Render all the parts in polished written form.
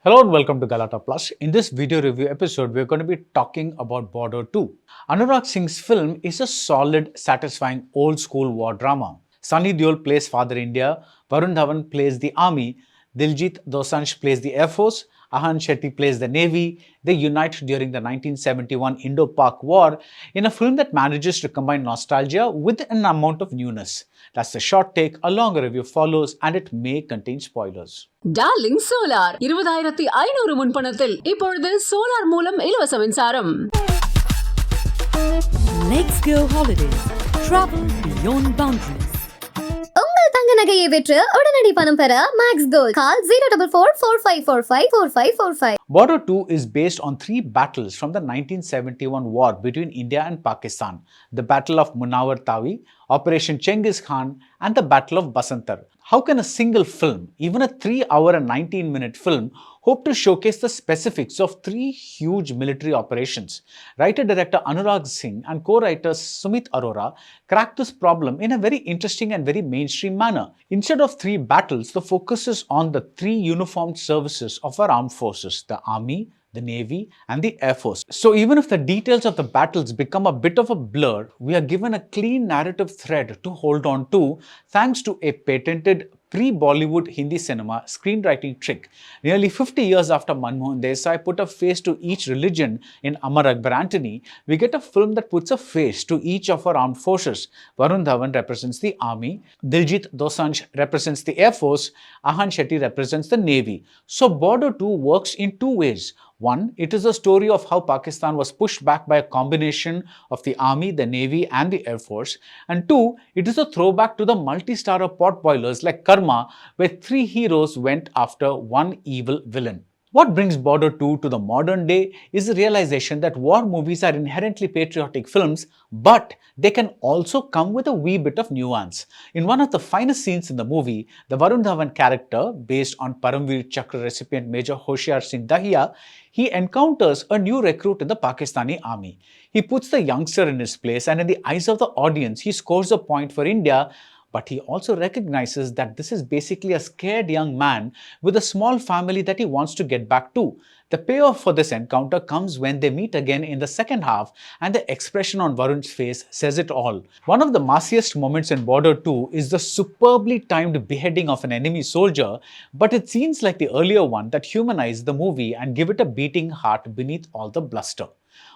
Hello and welcome to Galatta Plus. In this video review episode, we're going to be talking about Border 2. Anurag Singh's film is a solid, satisfying old school war drama. Sunny Deol plays Father India, Varun Dhawan plays the army, Diljit Dosanjh plays the Air Force, Ahan Shetty plays the Navy. They unite during the 1971 Indo-Pak War in a film that manages to combine nostalgia with an amount of newness. That's the short take. A longer review follows and it may contain spoilers. Darling solar 20,500 முன்பணத்தில் இப்பொழுது solar மூலம் இலவச மின்சாரம். Let's go holidays. Travel beyond boundaries. உங்கள் தங்க நகையை விற்று உடனடி பணம் பெற Max Gold. Call 04445454545. Border 2 is based on three battles from the 1971 war between India and Pakistan. The Battle of Munawar Tawi, Operation Chengiz Khan, and the Battle of Basantar. How can a single film, even a 3-hour and 19-minute film, hope to showcase the specifics of three huge military operations? Writer-director Anurag Singh and co-writers Sumit Arora cracked this problem in a very interesting and very mainstream manner. Instead of three battles, the focus is on the three uniformed services of our armed forces, the Army, the Navy, and the Air Force. So even if the details of the battles become a bit of a blur, we are given a clean narrative thread to hold on to thanks to a patented pre-Bollywood Hindi cinema screenwriting trick. Nearly 50 years after Manmohan Desai put a face to each religion in Amar Akbar Antony, we get a film that puts a face to each of our armed forces. Varun Dhawan represents the Army, Diljit Dosanjh represents the Air Force, Ahan Shetty represents the Navy. So Border 2 works in two ways. One, it is a story of how Pakistan was pushed back by a combination of the Army, the Navy, and the Air Force. And two, it is a throwback to the multi-starrer potboilers like Karma, where three heroes went after one evil villain. What brings Border 2 to the modern day is the realization that war movies are inherently patriotic films, but they can also come with a wee bit of nuance. In one of the finest scenes in the movie, the Varun Dhawan character, based on Paramveer Chakra recipient Major Hoshiar Singh Dahiya, he encounters a new recruit in the Pakistani army. He puts the youngster in his place, and in the eyes of the audience, he scores a point for India. But he also recognizes that this is basically a scared young man with a small family that he wants to get back to. The payoff for this encounter comes when they meet again in the second half, and the expression on Varun's face says it all. One of the massiest moments in Border 2 is the superbly timed beheading of an enemy soldier, but it seems like the earlier one that humanized the movie and give it a beating heart beneath all the bluster.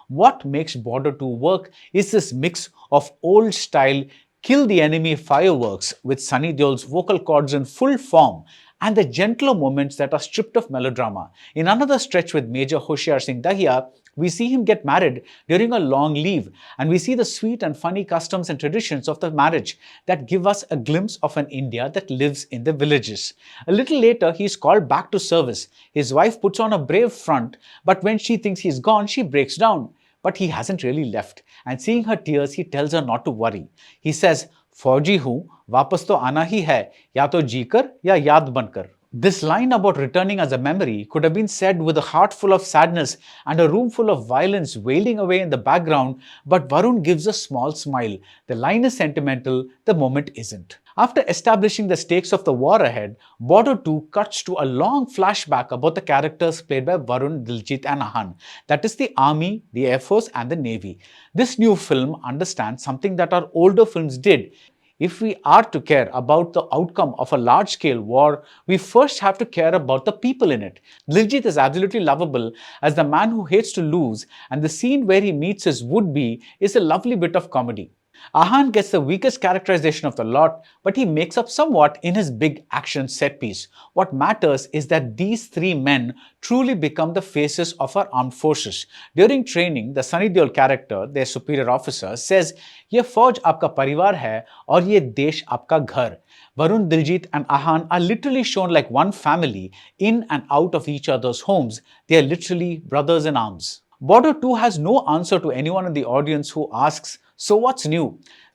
What makes Border 2 work is this mix of old style kill the enemy fireworks with Sunny Deol's vocal cords in full form and the gentler moments that are stripped of melodrama. In another stretch with Major Hoshiar Singh Dahiya, we see him get married during a long leave, and we see the sweet and funny customs and traditions of the marriage that give us a glimpse of an India that lives in the villages. A little later, he is called back to service. His wife puts on a brave front, but when she thinks he's gone, she breaks down. But he hasn't really left, and seeing her tears, he tells her not to worry. He says, "Fauji hu, वापस तो आना ही है, या तो जीकर या याद बनकर." This line about returning as a memory could have been said with a heart full of sadness and a room full of violence wailing away in the background, but Varun gives a small smile. The line is sentimental, the moment isn't. After establishing the stakes of the war ahead, Border 2 cuts to a long flashback about the characters played by Varun, Diljit and Ahan. That is the Army, the Air Force and the Navy. This new film understands something that our older films did. If we are to care about the outcome of a large-scale war, we first have to care about the people in it. Diljit is absolutely lovable as the man who hates to lose, and the scene where he meets his would-be is a lovely bit of comedy. Ahan gets the weakest characterization of the lot, but he makes up somewhat in his big action set piece. What matters is that these three men truly become the faces of our armed forces. During training, the Sunny Deol character, their superior officer, says, "Ye fauj aapka parivar hai aur ye desh aapka ghar." Varun, Diljit and Ahan are literally shown like one family in and out of each other's homes. They are literally brothers in arms. Border 2 has no answer to anyone in the audience who asks, "So what's new?"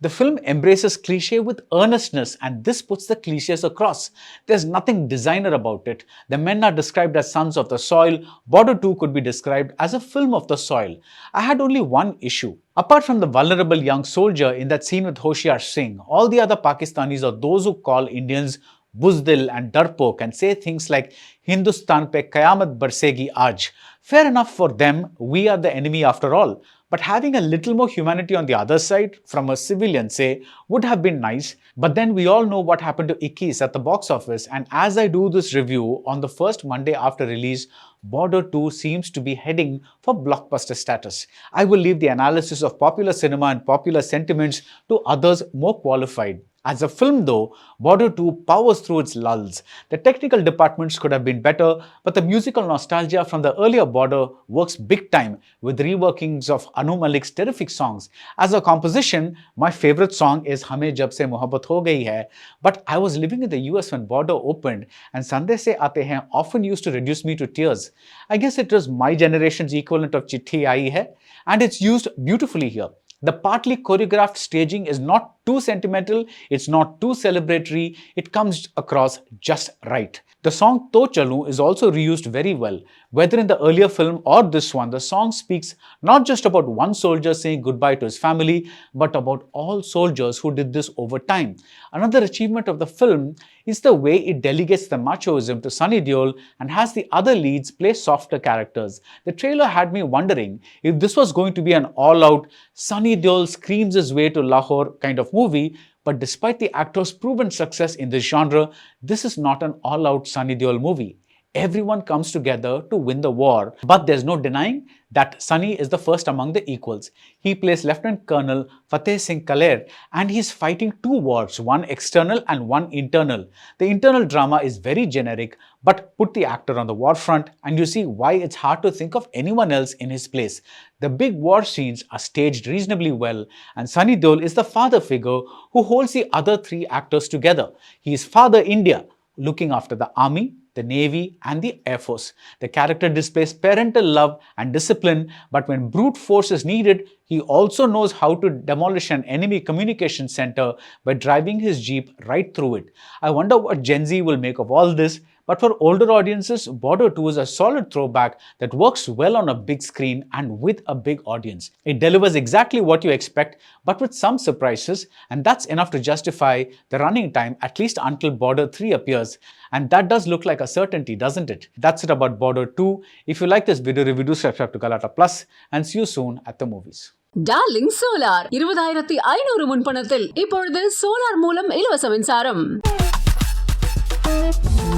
The film embraces cliché with earnestness, and this puts the clichés across. There's nothing designer about it. The men are described as sons of the soil. Border 2 could be described as a film of the soil. I had only one issue. Apart from the vulnerable young soldier in that scene with Hoshiar Singh, all the other Pakistanis are those who call Indians Buzdil and Darpok and say things like Hindustan pe Qayamat barsegi aaj. Fair enough for them, we are the enemy after all. But having a little more humanity on the other side, from a civilian say, would have been nice. But then we all know what happened to Ikkis at the box office, and as I do this review on the first Monday after release, Border 2 seems to be heading for blockbuster status. I will leave the analysis of popular cinema and popular sentiments to others more qualified. As a film though, Border 2 powers through its lulls. The technical departments could have been better, but the musical nostalgia from the earlier Border works big time with reworkings of Anu Malik's terrific songs. As a composition, my favorite song is Hame Jab Se Mohabbat Ho Gayi Hai, but I was living in the US when Border opened and Sande Se Aate Hain often used to reduce me to tears. I guess it was my generation's equivalent of Chithi Aayi Hai, and it's used beautifully here. The partly choreographed staging is not too sentimental, it's not too celebratory, it comes across just right. The song To Chalu is also reused very well. Whether in the earlier film or this one, the song speaks not just about one soldier saying goodbye to his family, but about all soldiers who did this over time. Another achievement of the film is the way it delegates the machoism to Sunny Deol and has the other leads play softer characters. The trailer had me wondering if this was going to be an all-out Sunny Deol screams his way to Lahore kind of movie, but despite the actor's proven success in this genre, this is not an all-out Sunny Deol movie. Everyone comes together to win the war, but there's no denying that Sunny is the first among the equals. He plays Lieutenant Colonel Fateh Singh Kaler and he's fighting two wars, one external and one internal. The internal drama is very generic, but put the actor on the war front and you see why it's hard to think of anyone else in his place. The big war scenes are staged reasonably well, and Sunny Deol is the father figure who holds the other three actors together. He is Father India, looking after the army, the Navy and the Air Force. The character displays parental love and discipline, but when brute force is needed, he also knows how to demolish an enemy communication center by driving his jeep right through it. I wonder what Gen Z will make of all this, but for older audiences, Border 2 is a solid throwback that works well on a big screen and with a big audience. It delivers exactly what you expect, but with some surprises, and that's enough to justify the running time at least until Border 3 appears. And that does look like a certainty, doesn't it? That's it about Border 2. If you like this video review, do subscribe to Galatta Plus and see you soon at the movies. Darling solar 20,500 முன்பணத்தில் இப்பொழுது solar மூலம் இலவச மின்சாரம்.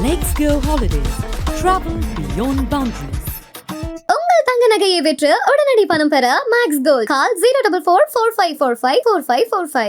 Let's go holidays. Travel beyond boundaries. உங்கள் தங்க நகையை விற்று உடனடி பணம் பெற மேக்ஸ் கோல்ட் கால் 04445454545